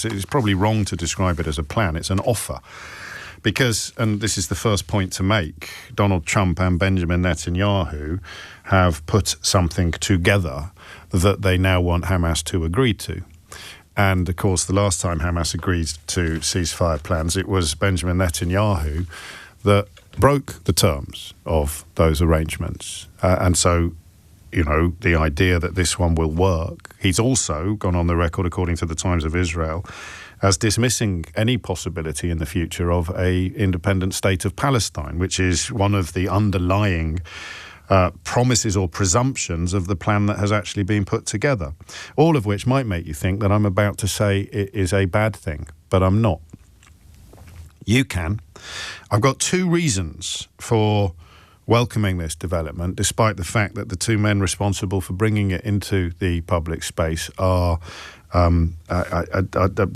it's probably wrong to describe it as a plan. It's an offer. Because, and this is the first point to make, Donald Trump and Benjamin Netanyahu have put something together that they now want Hamas to agree to. And, of course, the last time Hamas agreed to ceasefire plans, it was Benjamin Netanyahu that broke the terms of those arrangements. And so, you know, the idea that this one will work, he's also gone on the record, according to the Times of Israel, as dismissing any possibility in the future of a independent state of Palestine, which is one of the underlying promises or presumptions of the plan that has actually been put together. All of which might make you think that I'm about to say it is a bad thing, but I'm not. You can. I've got two reasons for welcoming this development, despite the fact that the two men responsible for bringing it into the public space are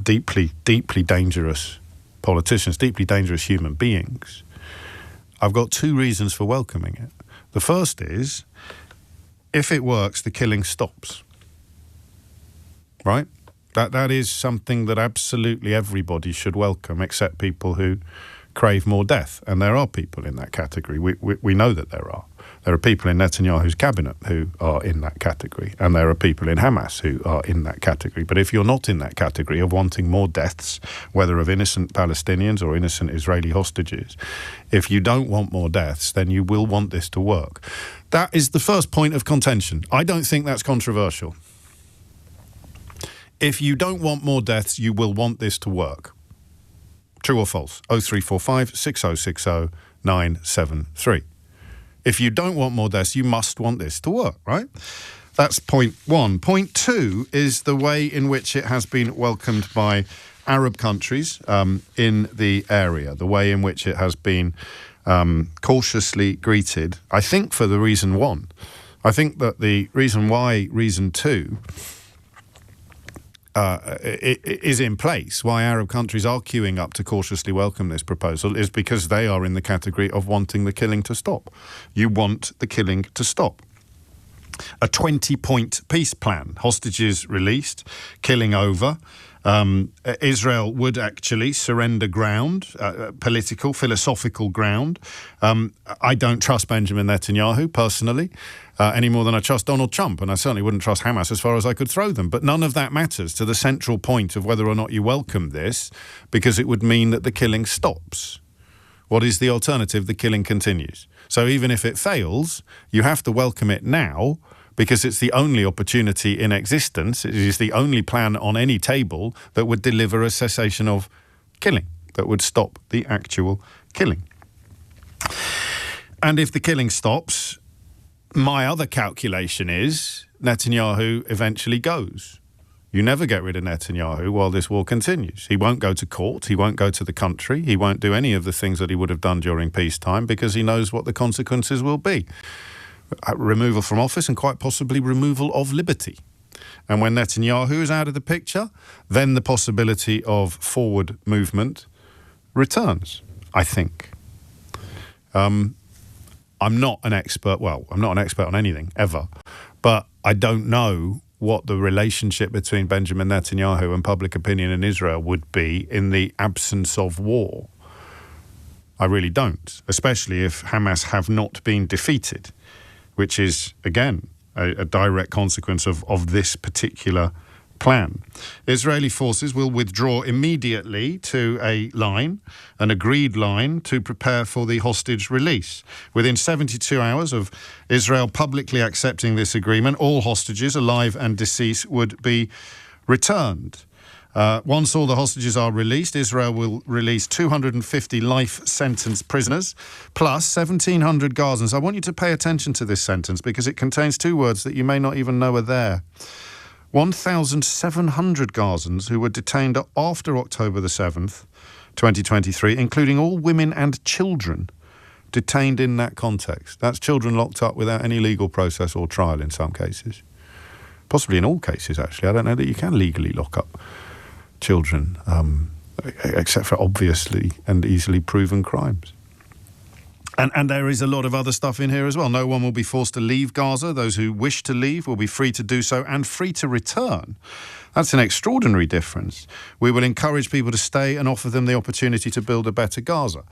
deeply, deeply dangerous politicians, deeply dangerous human beings. I've got two reasons for welcoming it. The first is, if it works, the killing stops. Right? That is something that absolutely everybody should welcome, except people who crave more death. And there are people in that category. We know that there are. There are people in Netanyahu's cabinet who are in that category, and there are people in Hamas who are in that category. But if you're not in that category of wanting more deaths, whether of innocent Palestinians or innocent Israeli hostages, if you don't want more deaths, then you will want this to work. That is the first point of contention. I don't think that's controversial. If you don't want more deaths, you will want this to work. True or false? 0345 6060 973. If you don't want more deaths, you must want this to work, right? That's point one. Point two is the way in which it has been welcomed by Arab countries in the area, the way in which it has been cautiously greeted, I think for the reason one. I think that the reason two, is in place, why Arab countries are queuing up to cautiously welcome this proposal, is because they are in the category of wanting the killing to stop. You want the killing to stop. A 20-point peace plan, hostages released, killing over. Israel would actually surrender ground, political, philosophical ground. I don't trust Benjamin Netanyahu personally, any more than I trust Donald Trump, and I certainly wouldn't trust Hamas as far as I could throw them. But none of that matters to the central point of whether or not you welcome this, because it would mean that the killing stops. What is the alternative? The killing continues. So even if it fails, you have to welcome it now, because it's the only opportunity in existence. It is the only plan on any table that would deliver a cessation of killing, that would stop the actual killing. And if the killing stops, my other calculation is Netanyahu eventually goes. You never get rid of Netanyahu while this war continues. He won't go to court. He won't go to the country. He won't do any of the things that he would have done during peacetime, because he knows what the consequences will be. Removal from office and quite possibly removal of liberty. And when Netanyahu is out of the picture, then the possibility of forward movement returns, I think. I'm not an expert on anything, ever. But I don't know what the relationship between Benjamin Netanyahu and public opinion in Israel would be in the absence of war. I really don't, especially if Hamas have not been defeated, which is, again, a direct consequence of this particular plan. Israeli forces will withdraw immediately to an agreed line, to prepare for the hostage release. Within 72 hours of Israel publicly accepting this agreement, all hostages, alive and deceased, would be returned. Once all the hostages are released, Israel will release 250 life sentence prisoners, plus 1,700 Gazans. I want you to pay attention to this sentence, because it contains two words that you may not even know are there. 1,700 Gazans who were detained after October the 7th, 2023, including all women and children detained in that context. That's children locked up without any legal process or trial in some cases. Possibly in all cases, actually. I don't know that you can legally lock up children, except for obviously and easily proven crimes. And there is a lot of other stuff in here as well. No one will be forced to leave Gaza. Those who wish to leave will be free to do so and free to return. That's an extraordinary difference. We will encourage people to stay and offer them the opportunity to build a better Gaza.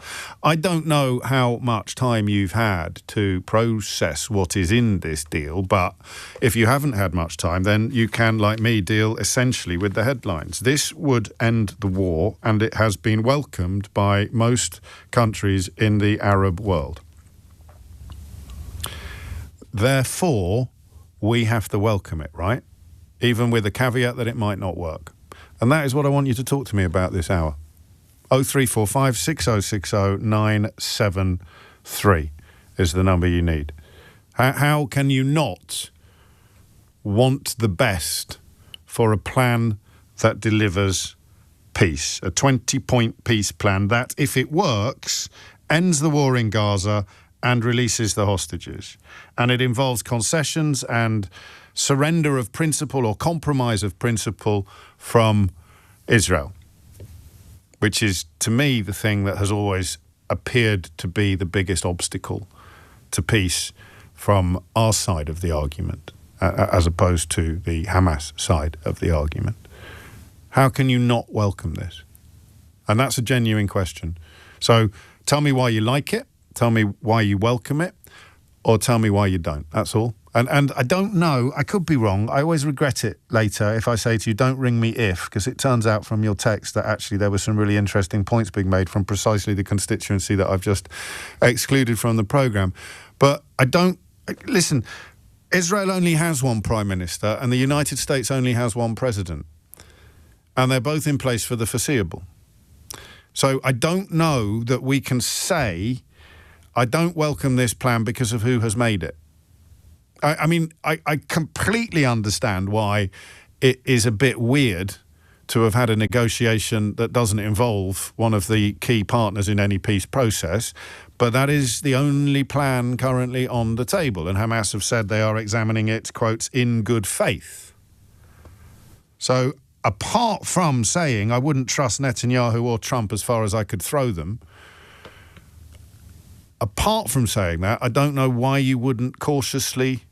I don't know how much time you've had to process what is in this deal, but if you haven't had much time, then you can, like me, deal essentially with the headlines. This would end the war, and it has been welcomed by most countries in the Arab world. Therefore, we have to welcome it, right? Even with the caveat that it might not work. And that is what I want you to talk to me about this hour. 0345 6060 973 is the number you need. How can you not want the best for a plan that delivers peace? A 20-point peace plan that, if it works, ends the war in Gaza and releases the hostages. And it involves concessions and surrender of principle or compromise of principle from Israel, which is, to me, the thing that has always appeared to be the biggest obstacle to peace from our side of the argument, as opposed to the Hamas side of the argument. How can you not welcome this? And that's a genuine question. So tell me why you like it, tell me why you welcome it, or tell me why you don't. That's all. And I don't know, I could be wrong. I always regret it later if I say to you, don't ring me if, because it turns out from your text that actually there were some really interesting points being made from precisely the constituency that I've just excluded from the programme. But listen, Israel only has one prime minister and the United States only has one president. And they're both in place for the foreseeable. So I don't know that we can say, I don't welcome this plan because of who has made it. I mean, I completely understand why it is a bit weird to have had a negotiation that doesn't involve one of the key partners in any peace process, but that is the only plan currently on the table, and Hamas have said they are examining it, quotes, in good faith. So apart from saying I wouldn't trust Netanyahu or Trump as far as I could throw them, apart from saying that, I don't know why you wouldn't cautiously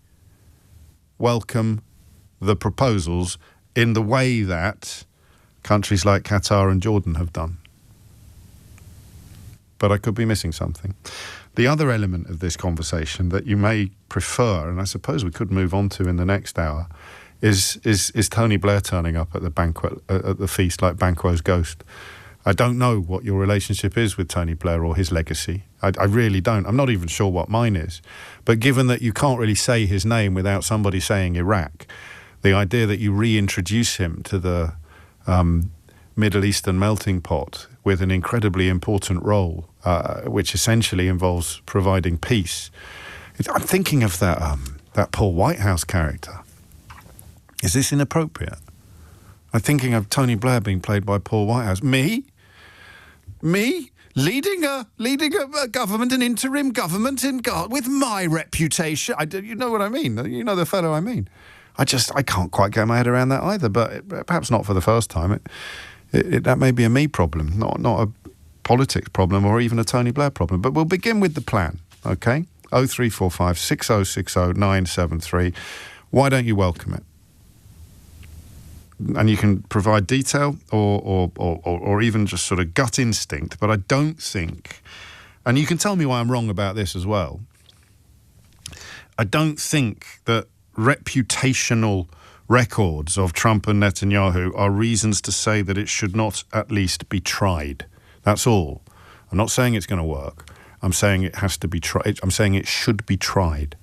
welcome the proposals in the way that countries like Qatar and Jordan have done. But I could be missing something. The other element of this conversation that you may prefer, and I suppose we could move on to in the next hour, is Tony Blair turning up at the banquet, at the feast like Banquo's ghost. I don't know what your relationship is with Tony Blair or his legacy. I really don't. I'm not even sure what mine is. But given that you can't really say his name without somebody saying Iraq, the idea that you reintroduce him to the Middle Eastern melting pot with an incredibly important role, which essentially involves providing peace. I'm thinking of that Paul Whitehouse character. Is this inappropriate? I'm thinking of Tony Blair being played by Paul Whitehouse. Me? Leading a government, an interim government with my reputation. You know what I mean? You know the fellow I mean. I can't quite get my head around that either, but perhaps not for the first time. That may be a me problem, not a politics problem or even a Tony Blair problem. But we'll begin with the plan, okay? 0345 6060 973. Why don't you welcome it? And you can provide detail or even just sort of gut instinct, but I don't think, and you can tell me why I'm wrong about this as well, I don't think that reputational records of Trump and Netanyahu are reasons to say that it should not at least be tried. That's all. I'm not saying it's going to work. I'm saying it has to be tried. I'm saying it should be tried.